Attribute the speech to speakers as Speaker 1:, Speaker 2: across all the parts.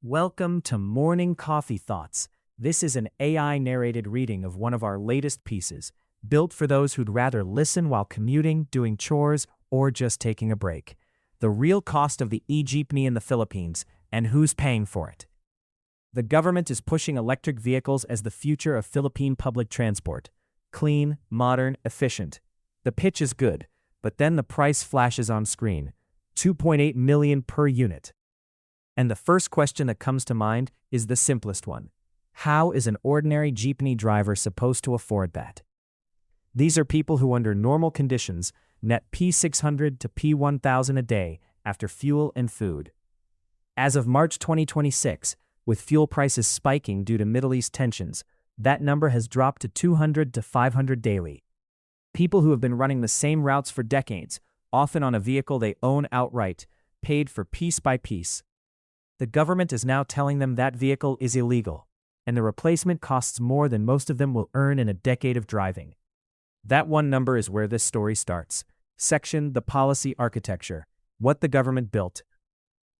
Speaker 1: Welcome to Morning Coffee Thoughts. This is an AI-narrated reading of one of our latest pieces, built for those who'd rather listen while commuting, doing chores, or just taking a break. The real cost of the E-Jeepney in the Philippines, and who's paying for it. The government is pushing electric vehicles as the future of Philippine public transport. Clean, modern, efficient. The pitch is good, but then the price flashes on screen. 2.8 million per unit. And the first question that comes to mind is the simplest one. How is an ordinary jeepney driver supposed to afford that? These are people who under normal conditions net P600 to P1000 a day after fuel and food. As of March 2026, with fuel prices spiking due to Middle East tensions, that number has dropped to 200 to 500 daily. People who have been running the same routes for decades, often on a vehicle they own outright, paid for piece by piece. The government is now telling them that vehicle is illegal, and the replacement costs more than most of them will earn in a decade of driving. That one number is where this story starts. Section: The Policy Architecture. What the government built.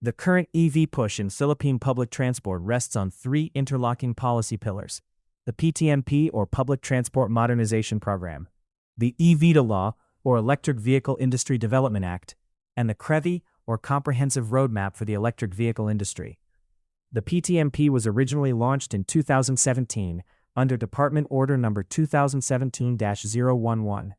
Speaker 1: The current EV push in Philippine public transport rests on three interlocking policy pillars: the PTMP, or Public Transport Modernization Program, the EVITA Law, or Electric Vehicle Industry Development Act, and the CREVI, or Comprehensive Roadmap for the Electric Vehicle Industry. The PTMP was originally launched in 2017 under Department Order No. 2017-011.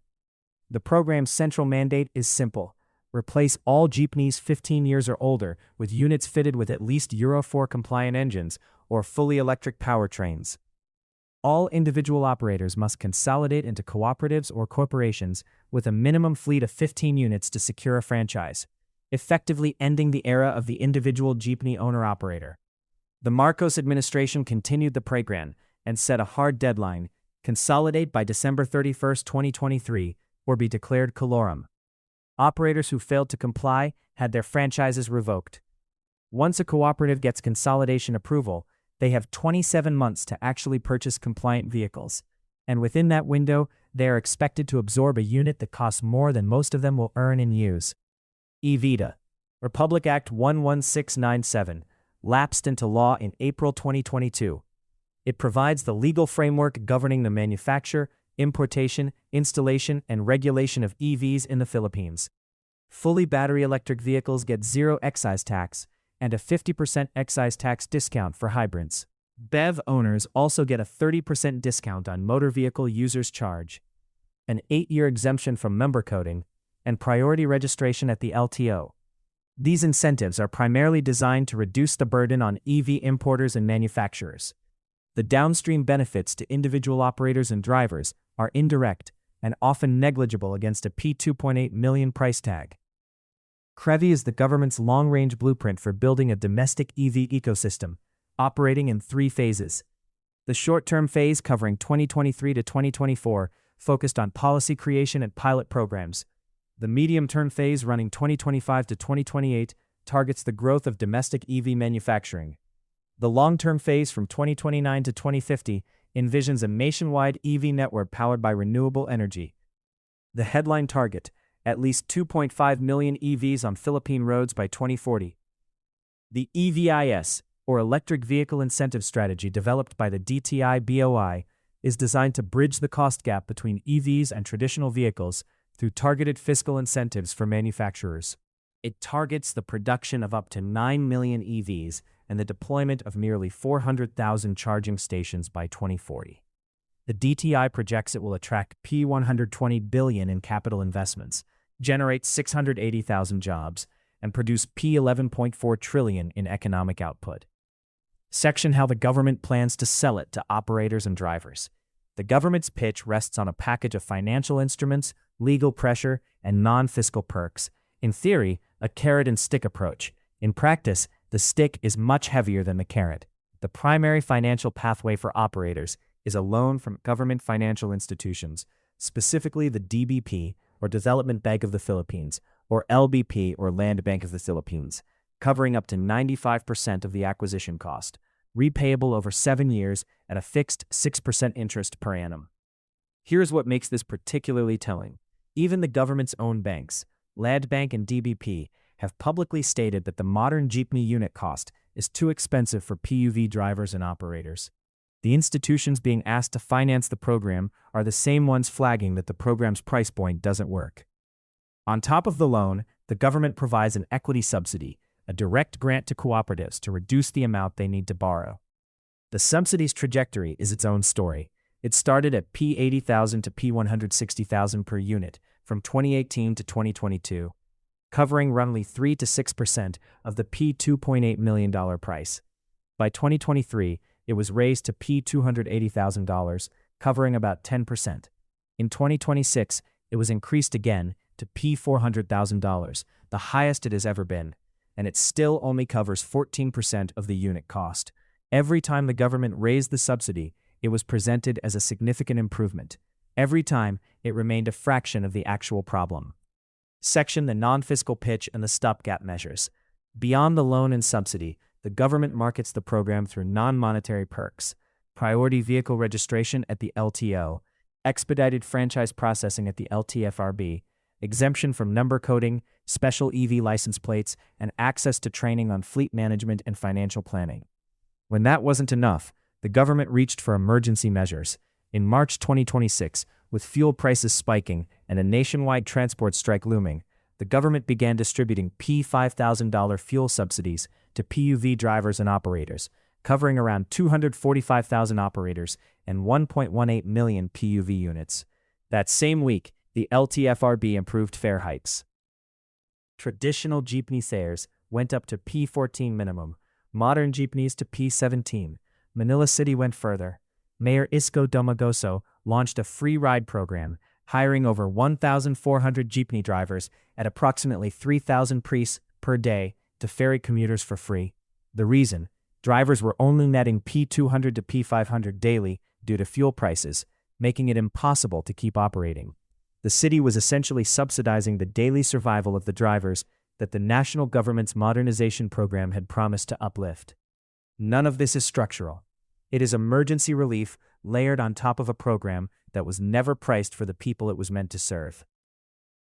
Speaker 1: The program's central mandate is simple: replace all jeepneys 15 years or older with units fitted with at least Euro 4 compliant engines or fully electric powertrains. All individual operators must consolidate into cooperatives or corporations with a minimum fleet of 15 units to secure a franchise, effectively ending the era of the individual jeepney owner-operator. The Marcos administration continued the program and set a hard deadline: consolidate by December 31, 2023, or be declared colorum. Operators who failed to comply had their franchises revoked. Once a cooperative gets consolidation approval, they have 27 months to actually purchase compliant vehicles, and within that window, they are expected to absorb a unit that costs more than most of them will earn in use. EVITA, Republic Act 11697, lapsed into law in April 2022. It provides the legal framework governing the manufacture, importation, installation, and regulation of EVs in the Philippines. Fully battery electric vehicles get zero excise tax and a 50% excise tax discount for hybrids. BEV owners also get a 30% discount on motor vehicle users' charge, an 8-year exemption from member coding, and priority registration at the LTO. These incentives are primarily designed to reduce the burden on EV importers and manufacturers. The downstream benefits to individual operators and drivers are indirect and often negligible against a P2.8 million price tag. CREVI is the government's long-range blueprint for building a domestic EV ecosystem, operating in 3 phases. The short-term phase, covering 2023 to 2024, focused on policy creation and pilot programs. The medium-term phase, running 2025 to 2028, targets the growth of domestic EV manufacturing. The long-term phase, from 2029 to 2050, envisions a nationwide EV network powered by renewable energy. The headline target: at least 2.5 million EVs on Philippine roads by 2040. The EVIS, or Electric Vehicle Incentive Strategy, developed by the DTI-BOI, is designed to bridge the cost gap between EVs and traditional vehicles through targeted fiscal incentives for manufacturers. It targets the production of up to 9 million EVs and the deployment of nearly 400,000 charging stations by 2040. The DTI projects it will attract P120 billion in capital investments, generate 680,000 jobs, and produce P11.4 trillion in economic output. Section: How the government plans to sell it to operators and drivers. The government's pitch rests on a package of financial instruments, legal pressure, and non-fiscal perks. In theory, a carrot and stick approach. In practice, the stick is much heavier than the carrot. The primary financial pathway for operators is a loan from government financial institutions, specifically the DBP, or Development Bank of the Philippines, or LBP, or Land Bank of the Philippines, covering up to 95% of the acquisition cost, repayable over 7 years at a fixed 6% interest per annum. Here's what makes this particularly telling. Even the government's own banks, Land Bank and DBP, have publicly stated that the modern jeepney unit cost is too expensive for PUV drivers and operators. The institutions being asked to finance the program are the same ones flagging that the program's price point doesn't work. On top of the loan, the government provides an equity subsidy, a direct grant to cooperatives to reduce the amount they need to borrow. The subsidy's trajectory is its own story. It started at P80,000 to P160,000 per unit from 2018 to 2022, covering roughly 3 to 6% of the P2.8 million price. By 2023, it was raised to P280,000, covering about 10%. In 2026, it was increased again to P400,000, the highest it has ever been, and it still only covers 14% of the unit cost. Every time the government raised the subsidy, it was presented as a significant improvement. Every time, it remained a fraction of the actual problem. Section: the non-fiscal pitch and the stopgap measures. Beyond the loan and subsidy, the government markets the program through non-monetary perks: priority vehicle registration at the LTO, expedited franchise processing at the LTFRB, exemption from number coding, special EV license plates, and access to training on fleet management and financial planning. When that wasn't enough, the government reached for emergency measures. In March 2026, with fuel prices spiking and a nationwide transport strike looming, the government began distributing P5,000 fuel subsidies to PUV drivers and operators, covering around 245,000 operators and 1.18 million PUV units. That same week, the LTFRB improved fare hikes. Traditional jeepney fares went up to P14 minimum, modern jeepneys to P17. Manila City went further. Mayor Isko Domagoso launched a free ride program, hiring over 1,400 jeepney drivers at approximately 3,000 piece per day to ferry commuters for free. The reason? Drivers were only netting P200 to P500 daily due to fuel prices, making it impossible to keep operating. The city was essentially subsidizing the daily survival of the drivers that the national government's modernization program had promised to uplift. None of this is structural. It is emergency relief layered on top of a program that was never priced for the people it was meant to serve.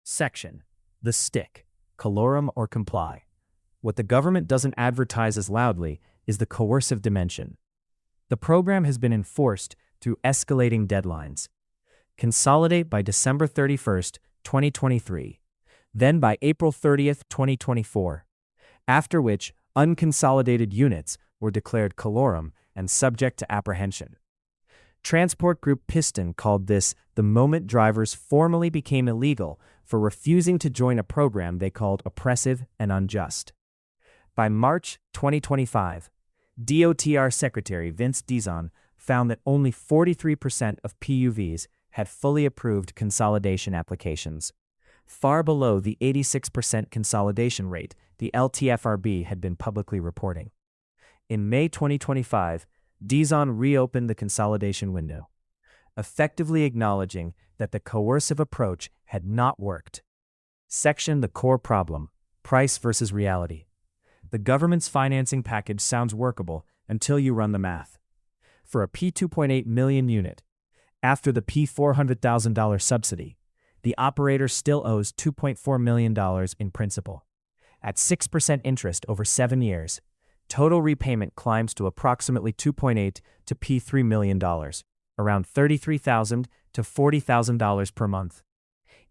Speaker 1: Section: the stick, colorum or comply. What the government doesn't advertise as loudly is the coercive dimension. The program has been enforced through escalating deadlines. Consolidate by December 31st, 2023, then by April 30th, 2024, after which unconsolidated units were declared colorum and subject to apprehension. Transport Group Piston called this the moment drivers formally became illegal for refusing to join a program they called oppressive and unjust. By March 2025, DOTR Secretary Vince Dizon found that only 43% of PUVs had fully approved consolidation applications, far below the 86% consolidation rate the LTFRB had been publicly reporting. In May 2025, Dizon reopened the consolidation window, effectively acknowledging that the coercive approach had not worked. Section: the core problem, price versus reality. The government's financing package sounds workable until you run the math. For a P2.8 million unit, after the P400,000 subsidy, the operator still owes $2.4 million in principal. At 6% interest over 7 years, total repayment climbs to approximately $2.8 to P3 million, around $33,000 to $40,000 per month.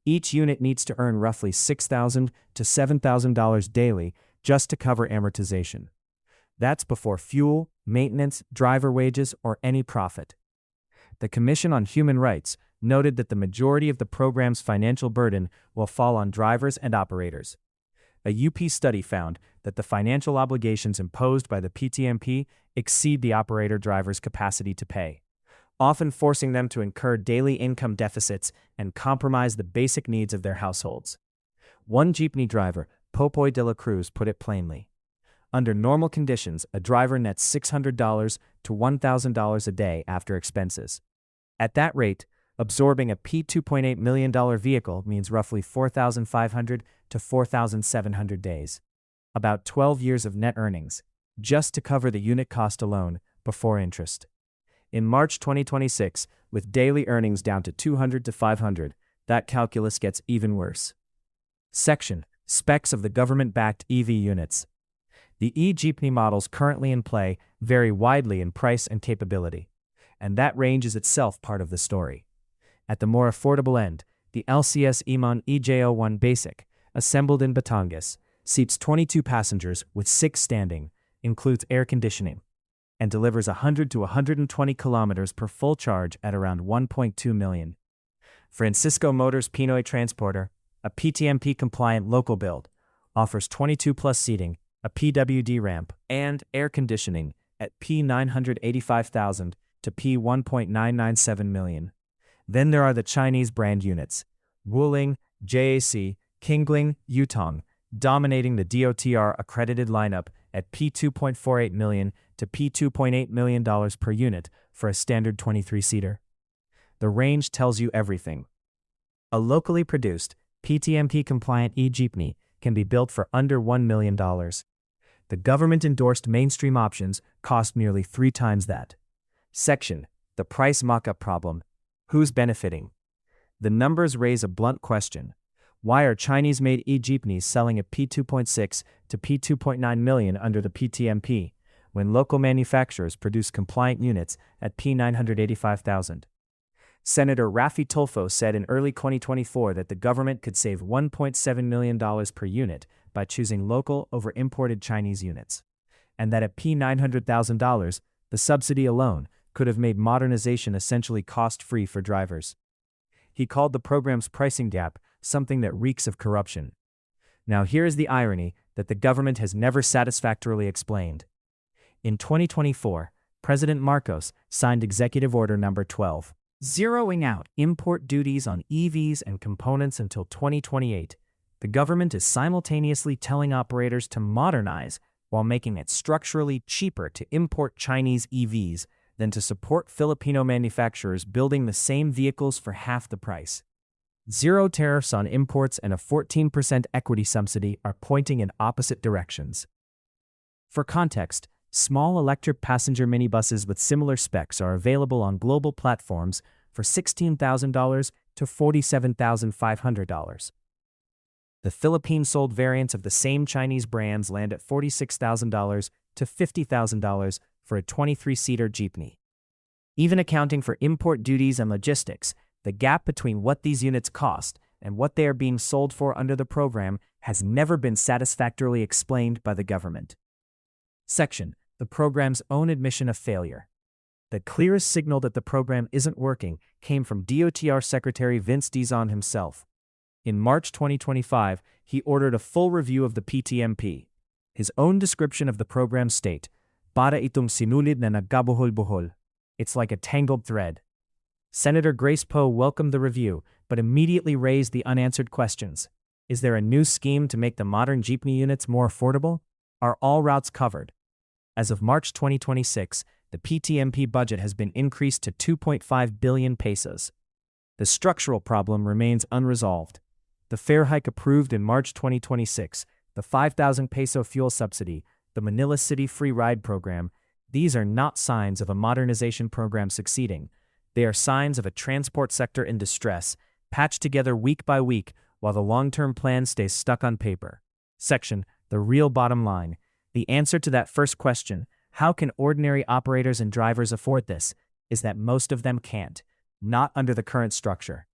Speaker 1: Each unit needs to earn roughly $6,000 to $7,000 daily just to cover amortization. That's before fuel, maintenance, driver wages, or any profit. The Commission on Human Rights noted that the majority of the program's financial burden will fall on drivers and operators. A UP study found that the financial obligations imposed by the PTMP exceed the operator driver's capacity to pay, often forcing them to incur daily income deficits and compromise the basic needs of their households. One jeepney driver, Popoy de la Cruz, put it plainly. Under normal conditions, a driver nets $600 to $1,000 a day after expenses. At that rate, absorbing a P2.8 million vehicle means roughly 4,500 to 4,700 days. About 12 years of net earnings, just to cover the unit cost alone, before interest. In March 2026, with daily earnings down to 200 to 500, that calculus gets even worse. Section: Specs of the government-backed EV units. The E-Jeepney models currently in play vary widely in price and capability, and that range is itself part of the story. At the more affordable end, the LCS Iman EJ01 Basic, assembled in Batangas, seats 22 passengers with 6 standing, includes air conditioning, and delivers 100 to 120 kilometers per full charge at around 1.2 million. Francisco Motors Pinoy Transporter, a PTMP-compliant local build, offers 22-plus seating, a PWD ramp, and air conditioning at P985,000 to P1.997 million. Then there are the Chinese brand units, Wuling, JAC, Kingling, Yutong, dominating the DOTR accredited lineup at P2.48 million to P2.8 million per unit for a standard 23-seater. The range tells you everything. A locally produced, PTMP-compliant E-Jeepney can be built for under $1 million. The government-endorsed mainstream options cost nearly 3 times that. Section: the price mock-up problem. Who's benefiting? The numbers raise a blunt question. Why are Chinese-made E-Jeepneys selling at P2.6 to P2.9 million under the PTMP, when local manufacturers produce compliant units at P985,000? Senator Rafi Tulfo said in early 2024 that the government could save $1.7 million per unit by choosing local over imported Chinese units, and that at P900,000, the subsidy alone could have made modernization essentially cost-free for drivers. He called the program's pricing gap something that reeks of corruption. Now here is the irony that the government has never satisfactorily explained. In 2024, President Marcos signed Executive Order No. 12, zeroing out import duties on EVs and components until 2028. The government is simultaneously telling operators to modernize while making it structurally cheaper to import Chinese EVs than to support Filipino manufacturers building the same vehicles for half the price. Zero tariffs on imports and a 14% equity subsidy are pointing in opposite directions. For context, small electric passenger minibuses with similar specs are available on global platforms for $16,000 to $47,500. The Philippine-sold variants of the same Chinese brands land at $46,000 to $50,000 for a 23-seater jeepney. Even accounting for import duties and logistics, the gap between what these units cost and what they are being sold for under the program has never been satisfactorily explained by the government. Section: the program's own admission of failure. The clearest signal that the program isn't working came from DOTR Secretary Vince Dizon himself. In March 2025, he ordered a full review of the PTMP. His own description of the program state, "Para itong sinulid na nagkabuhol-buhol." It's like a tangled thread. Senator Grace Poe welcomed the review, but immediately raised the unanswered questions. Is there a new scheme to make the modern jeepney units more affordable? Are all routes covered? As of March 2026, the PTMP budget has been increased to 2.5 billion pesos. The structural problem remains unresolved. The fare hike approved in March 2026, the 5,000 peso fuel subsidy, the Manila City Free Ride program, these are not signs of a modernization program succeeding. They are signs of a transport sector in distress, patched together week by week while the long-term plan stays stuck on paper. Section: the real bottom line. The answer to that first question, how can ordinary operators and drivers afford this, is that most of them can't, not under the current structure.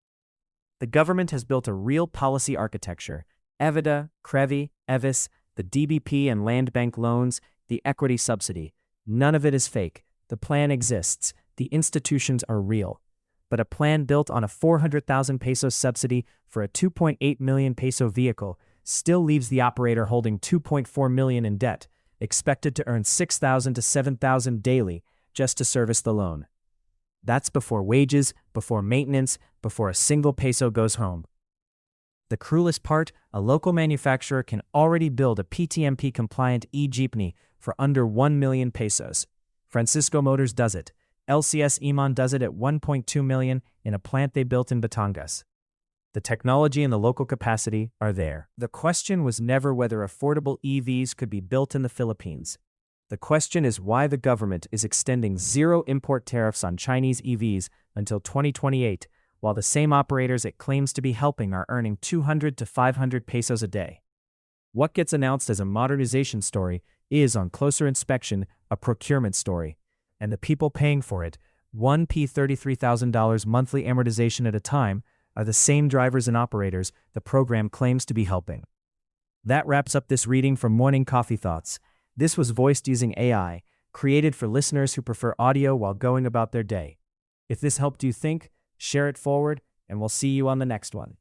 Speaker 1: The government has built a real policy architecture: Evida, Crevi, Evis, the DBP and Land Bank loans, the equity subsidy. None of it is fake. The plan exists. The institutions are real. But a plan built on a 400,000 peso subsidy for a 2.8 million peso vehicle still leaves the operator holding 2.4 million in debt, expected to earn 6,000 to 7,000 daily just to service the loan. That's before wages, before maintenance, before a single peso goes home. The cruelest part, a local manufacturer can already build a PTMP-compliant E-Jeepney for under 1 million pesos. Francisco Motors does it. LCS Iman does it at 1.2 million in a plant they built in Batangas. The technology and the local capacity are there. The question was never whether affordable EVs could be built in the Philippines. The question is why the government is extending zero import tariffs on Chinese EVs until 2028, while the same operators it claims to be helping are earning 200 to 500 pesos a day. What gets announced as a modernization story is, on closer inspection, a procurement story. And the people paying for it, one $33,000 monthly amortization at a time, are the same drivers and operators the program claims to be helping. That wraps up this reading from Morning Coffee Thoughts. This was voiced using AI, created for listeners who prefer audio while going about their day. If this helped you think, share it forward, and we'll see you on the next one.